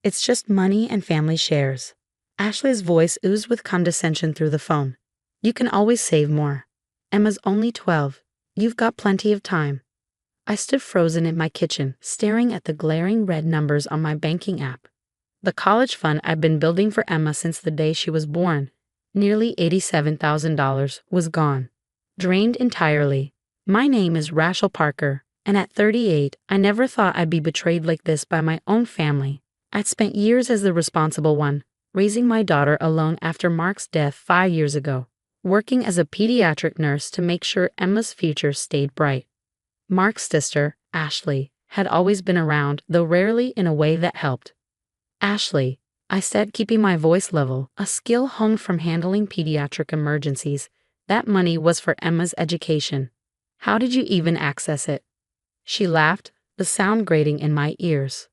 It's just money and family shares. Ashley's voice oozed with condescension through the phone. You can always save more. Emma's only 12. You've got plenty of time. I stood frozen in my kitchen, staring at the glaring red numbers on my banking app. The college fund I'd been building for Emma since the day she was born, nearly $87,000, was gone. Drained entirely. My name is Rachel Parker, and at 38, I never thought I'd be betrayed like this by my own family. I'd spent years as the responsible one, raising my daughter alone after Mark's death 5 years ago, working as a pediatric nurse to make sure Emma's future stayed bright. Mark's sister, Ashley, had always been around, though rarely in a way that helped. Ashley, I said, keeping my voice level, a skill honed from handling pediatric emergencies. That money was for Emma's education. How did you even access it? She laughed, the sound grating in my ears.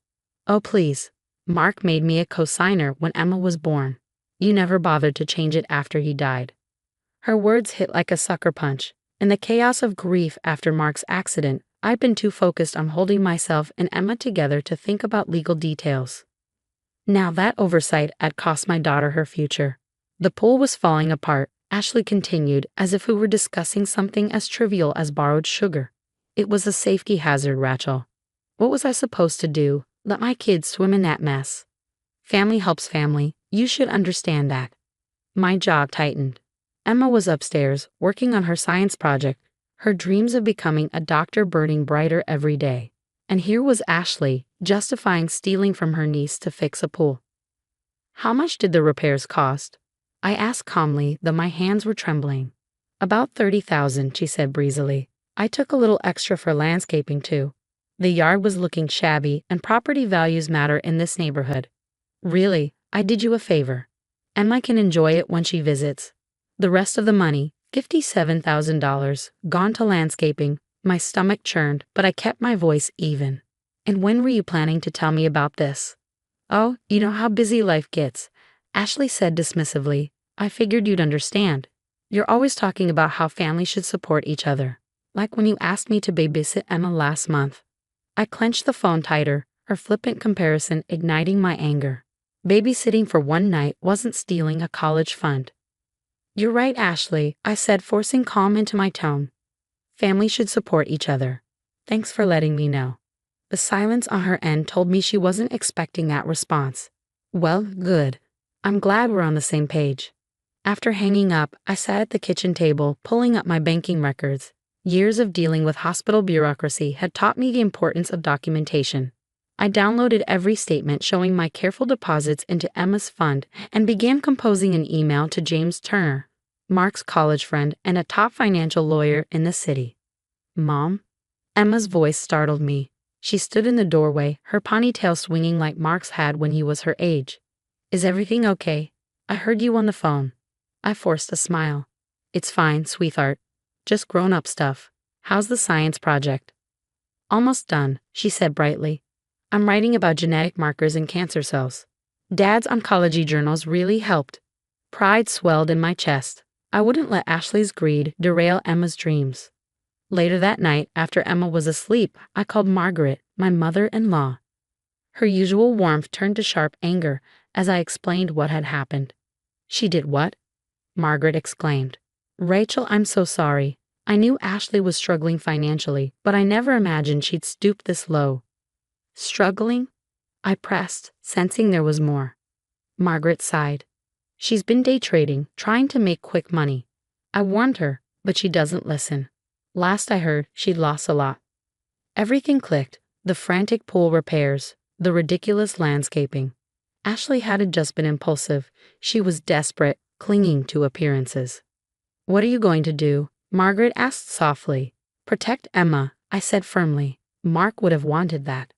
Oh please. Mark made me a co-signer when Emma was born. You never bothered to change it after he died. Her words hit like a sucker punch. In the chaos of grief after Mark's accident, I'd been too focused on holding myself and Emma together to think about legal details. Now that oversight had cost my daughter her future. The pool was falling apart, Ashley continued, as if we were discussing something as trivial as borrowed sugar. It was a safety hazard, Rachel. What was I supposed to do? Let my kids swim in that mess? Family helps family. You should understand that. My jaw tightened. Emma was upstairs, working on her science project, her dreams of becoming a doctor burning brighter every day. And here was Ashley, justifying stealing from her niece to fix a pool. How much did the repairs cost? I asked calmly, though my hands were trembling. About $30,000, she said breezily. I took a little extra for landscaping too. The yard was looking shabby, and property values matter in this neighborhood. Really, I did you a favor. Emma can enjoy it when she visits. The rest of the money, $57,000, gone to landscaping. My stomach churned, but I kept my voice even. And when were you planning to tell me about this? Oh, you know how busy life gets, Ashley said dismissively. I figured you'd understand. You're always talking about how families should support each other. Like when you asked me to babysit Emma last month. I clenched the phone tighter, her flippant comparison igniting my anger. Babysitting for one night wasn't stealing a college fund. You're right, Ashley, I said, forcing calm into my tone. Families should support each other. Thanks for letting me know. The silence on her end told me she wasn't expecting that response. Well, good. I'm glad we're on the same page. After hanging up, I sat at the kitchen table, pulling up my banking records. Years of dealing with hospital bureaucracy had taught me the importance of documentation. I downloaded every statement showing my careful deposits into Emma's fund and began composing an email to James Turner, Mark's college friend and a top financial lawyer in the city. Mom? Emma's voice startled me. She stood in the doorway, her ponytail swinging like Mark's had when he was her age. Is everything okay? I heard you on the phone. I forced a smile. It's fine, sweetheart. Just grown-up stuff. How's the science project? Almost done, she said brightly. I'm writing about genetic markers in cancer cells. Dad's oncology journals really helped. Pride swelled in my chest. I wouldn't let Ashley's greed derail Emma's dreams. Later that night, after Emma was asleep, I called Margaret, my mother-in-law. Her usual warmth turned to sharp anger as I explained what had happened. She did what? Margaret exclaimed. Rachel, I'm so sorry. I knew Ashley was struggling financially, but I never imagined she'd stoop this low. Struggling? I pressed, sensing there was more. Margaret sighed. She's been day trading, trying to make quick money. I warned her, but she doesn't listen. Last I heard, she'd lost a lot. Everything clicked, the frantic pool repairs, the ridiculous landscaping. Ashley hadn't just been impulsive, she was desperate, clinging to appearances. What are you going to do? Margaret asked softly. Protect Emma, I said firmly. Mark would have wanted that.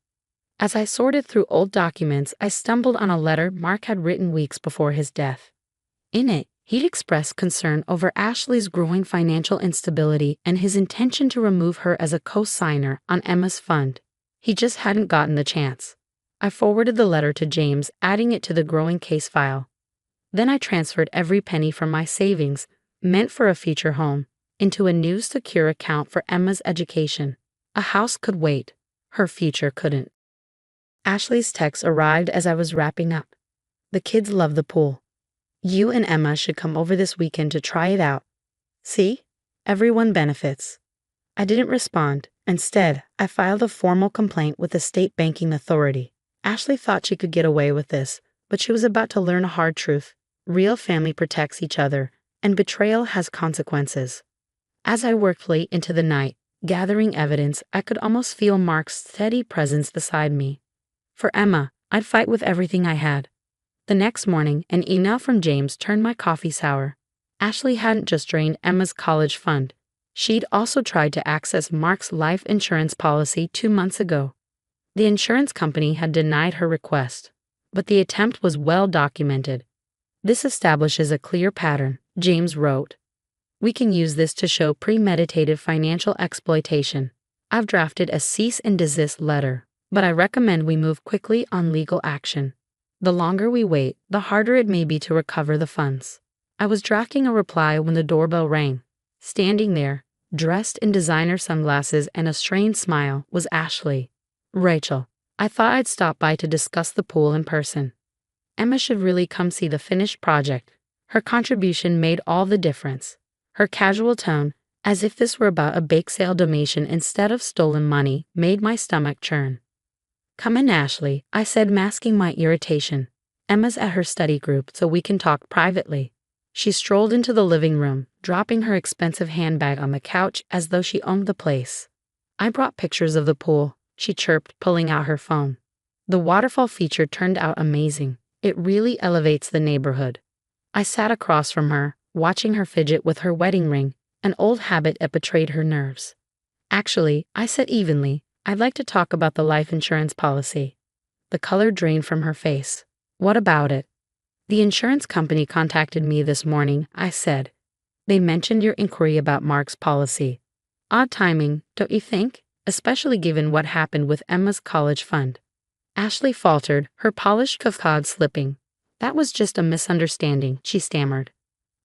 As I sorted through old documents, I stumbled on a letter Mark had written weeks before his death. In it, he'd expressed concern over Ashley's growing financial instability and his intention to remove her as a co-signer on Emma's fund. He just hadn't gotten the chance. I forwarded the letter to James, adding it to the growing case file. Then I transferred every penny from my savings, meant for a future home, into a new secure account for Emma's education. A house could wait. Her future couldn't. Ashley's text arrived as I was wrapping up. The kids love the pool. You and Emma should come over this weekend to try it out. See? Everyone benefits. I didn't respond. Instead, I filed a formal complaint with the state banking authority. Ashley thought she could get away with this, but she was about to learn a hard truth. Real family protects each other, and betrayal has consequences. As I worked late into the night, gathering evidence, I could almost feel Mark's steady presence beside me. For Emma, I'd fight with everything I had. The next morning, an email from James turned my coffee sour. Ashley hadn't just drained Emma's college fund. She'd also tried to access Mark's life insurance policy 2 months ago. The insurance company had denied her request, but the attempt was well documented. This establishes a clear pattern, James wrote. We can use this to show premeditated financial exploitation. I've drafted a cease and desist letter, but I recommend we move quickly on legal action. The longer we wait, the harder it may be to recover the funds. I was drafting a reply when the doorbell rang. Standing there, dressed in designer sunglasses and a strained smile, was Ashley. Rachel, I thought I'd stop by to discuss the pool in person. Emma should really come see the finished project. Her contribution made all the difference. Her casual tone, as if this were about a bake sale donation instead of stolen money, made my stomach churn. Come in, Ashley, I said, masking my irritation. Emma's at her study group, so we can talk privately. She strolled into the living room, dropping her expensive handbag on the couch as though she owned the place. I brought pictures of the pool, she chirped, pulling out her phone. The waterfall feature turned out amazing. It really elevates the neighborhood. I sat across from her, watching her fidget with her wedding ring, an old habit that betrayed her nerves. Actually, I said evenly, I'd like to talk about the life insurance policy. The color drained from her face. What about it? The insurance company contacted me this morning, I said. They mentioned your inquiry about Mark's policy. Odd timing, don't you think? Especially given what happened with Emma's college fund. Ashley faltered, her polished coiffe slipping. That was just a misunderstanding, she stammered.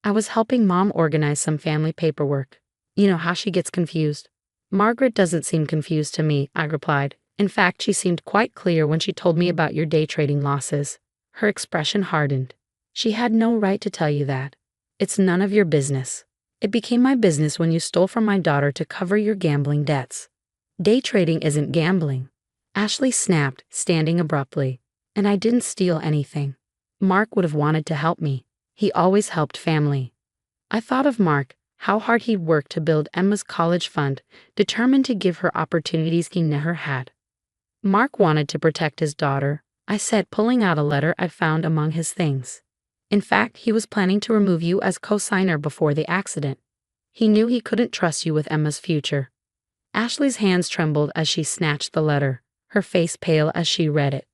I was helping Mom organize some family paperwork. You know how she gets confused. Margaret doesn't seem confused to me, I replied. In fact, she seemed quite clear when she told me about your day trading losses. Her expression hardened. She had no right to tell you that. It's none of your business. It became my business when you stole from my daughter to cover your gambling debts. Day trading isn't gambling. Ashley snapped, standing abruptly. And I didn't steal anything. Mark would have wanted to help me. He always helped family. I thought of Mark, how hard he'd worked to build Emma's college fund, determined to give her opportunities he never had. Mark wanted to protect his daughter, I said, pulling out a letter I'd found among his things. In fact, he was planning to remove you as co-signer before the accident. He knew he couldn't trust you with Emma's future. Ashley's hands trembled as she snatched the letter, her face pale as she read it.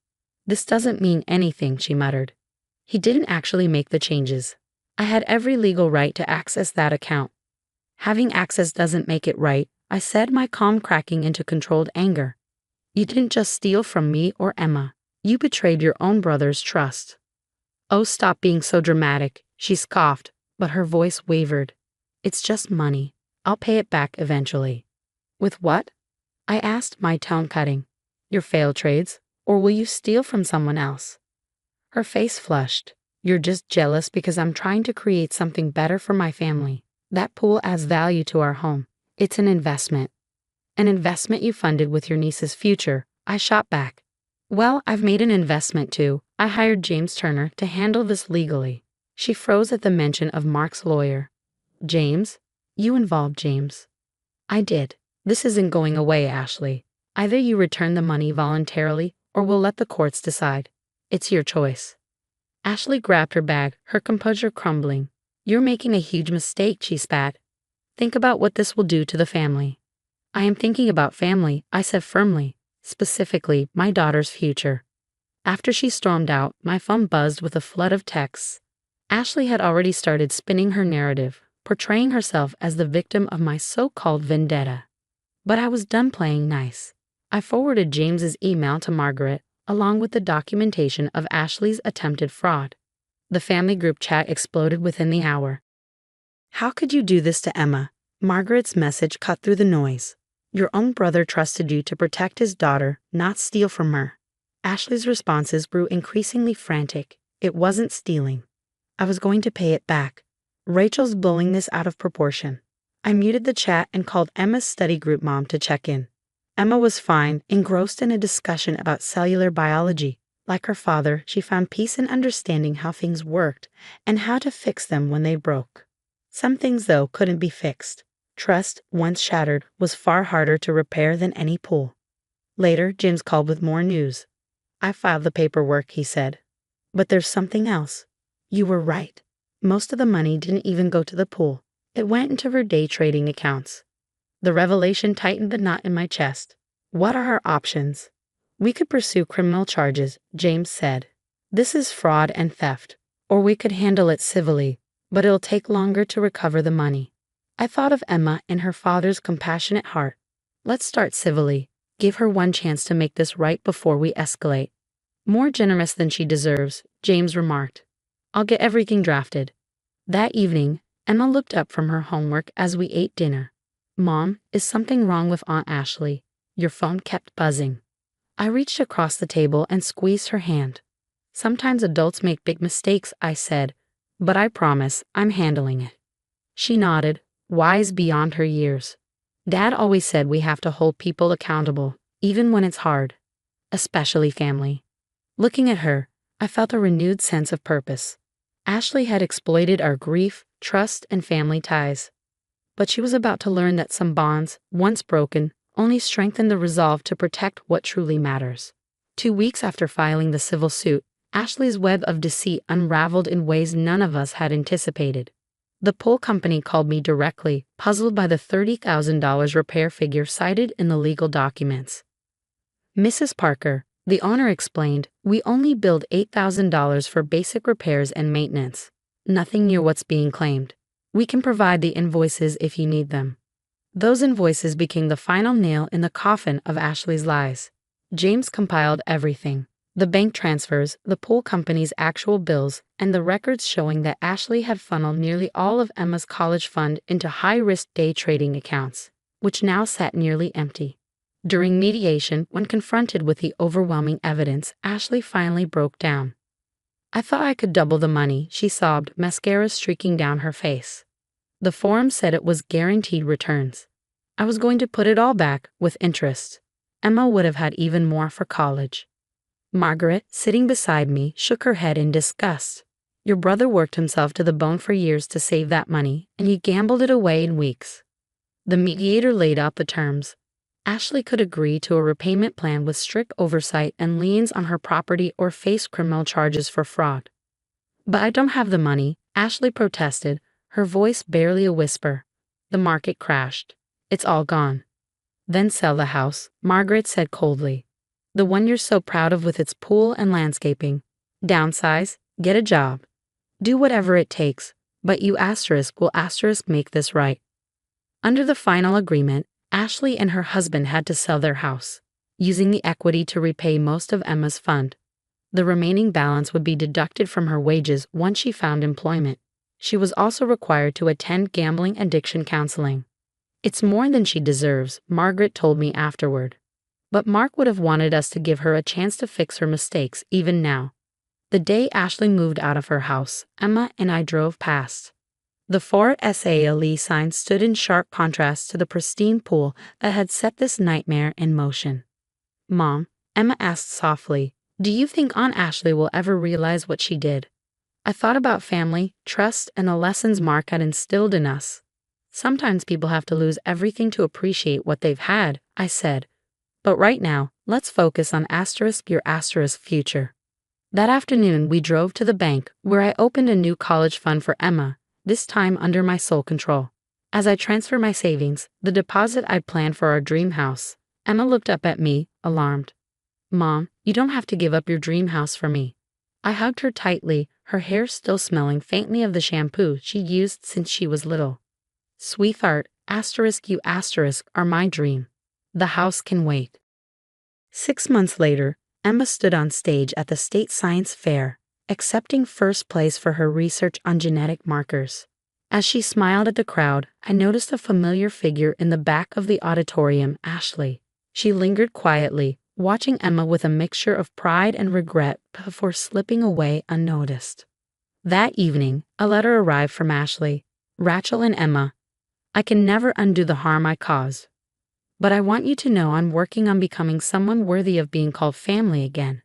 This doesn't mean anything, she muttered. He didn't actually make the changes. I had every legal right to access that account. Having access doesn't make it right, I said, my calm cracking into controlled anger. You didn't just steal from me or Emma. You betrayed your own brother's trust. Oh, stop being so dramatic, she scoffed, but her voice wavered. It's just money. I'll pay it back eventually. With what? I asked, my tone cutting. Your failed trades, or will you steal from someone else? Her face flushed. You're just jealous because I'm trying to create something better for my family. That pool adds value to our home. It's an investment. An investment you funded with your niece's future, I shot back. Well, I've made an investment too. I hired James Turner to handle this legally. She froze at the mention of Mark's lawyer. James? You involved James. I did. This isn't going away, Ashley. Either you return the money voluntarily or we'll let the courts decide. It's your choice. Ashley grabbed her bag, her composure crumbling. You're making a huge mistake, she spat. Think about what this will do to the family. I am thinking about family, I said firmly, specifically my daughter's future. After she stormed out, my phone buzzed with a flood of texts. Ashley had already started spinning her narrative, portraying herself as the victim of my so-called vendetta. But I was done playing nice. I forwarded James's email to Margaret, along with the documentation of Ashley's attempted fraud. The family group chat exploded within the hour. How could you do this to Emma? Margaret's message cut through the noise. Your own brother trusted you to protect his daughter, not steal from her. Ashley's responses grew increasingly frantic. It wasn't stealing. I was going to pay it back. Rachel's blowing this out of proportion. I muted the chat and called Emma's study group mom to check in. Emma was fine, engrossed in a discussion about cellular biology. Like her father, she found peace in understanding how things worked and how to fix them when they broke. Some things, though, couldn't be fixed. Trust, once shattered, was far harder to repair than any pool. Later, James called with more news. I filed the paperwork, he said. But there's something else. You were right. Most of the money didn't even go to the pool. It went into her day trading accounts. The revelation tightened the knot in my chest. What are our options? We could pursue criminal charges, James said. This is fraud and theft. Or we could handle it civilly, but it'll take longer to recover the money. I thought of Emma and her father's compassionate heart. Let's start civilly. Give her one chance to make this right before we escalate. More generous than she deserves, James remarked. I'll get everything drafted. That evening, Emma looked up from her homework as we ate dinner. Mom, is something wrong with Aunt Ashley? Your phone kept buzzing. I reached across the table and squeezed her hand. Sometimes adults make big mistakes, I said, but I promise I'm handling it. She nodded, wise beyond her years. Dad always said we have to hold people accountable, even when it's hard. Especially family. Looking at her, I felt a renewed sense of purpose. Ashley had exploited our grief, trust, and family ties. But she was about to learn that some bonds, once broken, only strengthened the resolve to protect what truly matters. 2 weeks after filing the civil suit, Ashley's web of deceit unraveled in ways none of us had anticipated. The pool company called me directly, puzzled by the $30,000 repair figure cited in the legal documents. Mrs. Parker, the owner explained, we only billed $8,000 for basic repairs and maintenance. Nothing near what's being claimed. We can provide the invoices if you need them. Those invoices became the final nail in the coffin of Ashley's lies. James compiled everything. The bank transfers, the pool company's actual bills, and the records showing that Ashley had funneled nearly all of Emma's college fund into high-risk day trading accounts, which now sat nearly empty. During mediation, when confronted with the overwhelming evidence, Ashley finally broke down. I thought I could double the money, she sobbed, mascara streaking down her face. The form said it was guaranteed returns. I was going to put it all back, with interest. Emma would have had even more for college. Margaret, sitting beside me, shook her head in disgust. Your brother worked himself to the bone for years to save that money, and you gambled it away in weeks. The mediator laid out the terms. Ashley could agree to a repayment plan with strict oversight and liens on her property or face criminal charges for fraud. But I don't have the money, Ashley protested, her voice barely a whisper. The market crashed. It's all gone. Then sell the house, Margaret said coldly. The one you're so proud of with its pool and landscaping. Downsize, get a job. Do whatever it takes, but you will make this right. Under the final agreement, Ashley and her husband had to sell their house, using the equity to repay most of Emma's fund. The remaining balance would be deducted from her wages once she found employment. She was also required to attend gambling addiction counseling. It's more than she deserves, Margaret told me afterward. But Mark would have wanted us to give her a chance to fix her mistakes even now. The day Ashley moved out of her house, Emma and I drove past. The four SALE signs stood in sharp contrast to the pristine pool that had set this nightmare in motion. Mom, Emma asked softly, do you think Aunt Ashley will ever realize what she did? I thought about family, trust, and the lessons Mark had instilled in us. Sometimes people have to lose everything to appreciate what they've had, I said. But right now, let's focus on your future. That afternoon, we drove to the bank, where I opened a new college fund for Emma, this time under my sole control. As I transferred my savings, the deposit I'd planned for our dream house, Emma looked up at me, alarmed. Mom, you don't have to give up your dream house for me. I hugged her tightly, her hair still smelling faintly of the shampoo she used since she was little. Sweetheart, you are my dream. The house can wait. 6 months later, Emma stood on stage at the State Science Fair, accepting first place for her research on genetic markers. As she smiled at the crowd, I noticed a familiar figure in the back of the auditorium, Ashley. She lingered quietly, watching Emma with a mixture of pride and regret before slipping away unnoticed. That evening, a letter arrived from Ashley. Rachel and Emma, I can never undo the harm I caused. But I want you to know I'm working on becoming someone worthy of being called family again.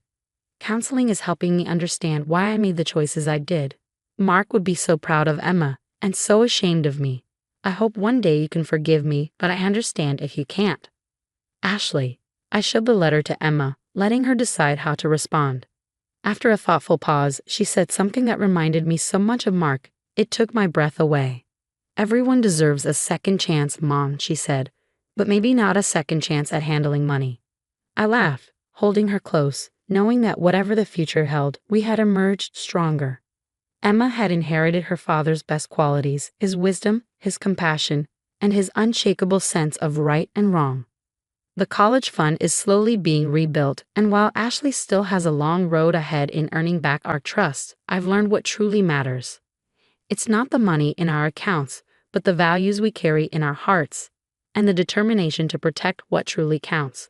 Counseling is helping me understand why I made the choices I did. Mark would be so proud of Emma, and so ashamed of me. I hope one day you can forgive me, but I understand if you can't. Ashley. I showed the letter to Emma, letting her decide how to respond. After a thoughtful pause, she said something that reminded me so much of Mark. It took my breath away. Everyone deserves a second chance, Mom, she said, but maybe not a second chance at handling money. I laughed, holding her close, knowing that whatever the future held, we had emerged stronger. Emma had inherited her father's best qualities, his wisdom, his compassion, and his unshakable sense of right and wrong. The college fund is slowly being rebuilt, and while Ashley still has a long road ahead in earning back our trust, I've learned what truly matters. It's not the money in our accounts, but the values we carry in our hearts, and the determination to protect what truly counts.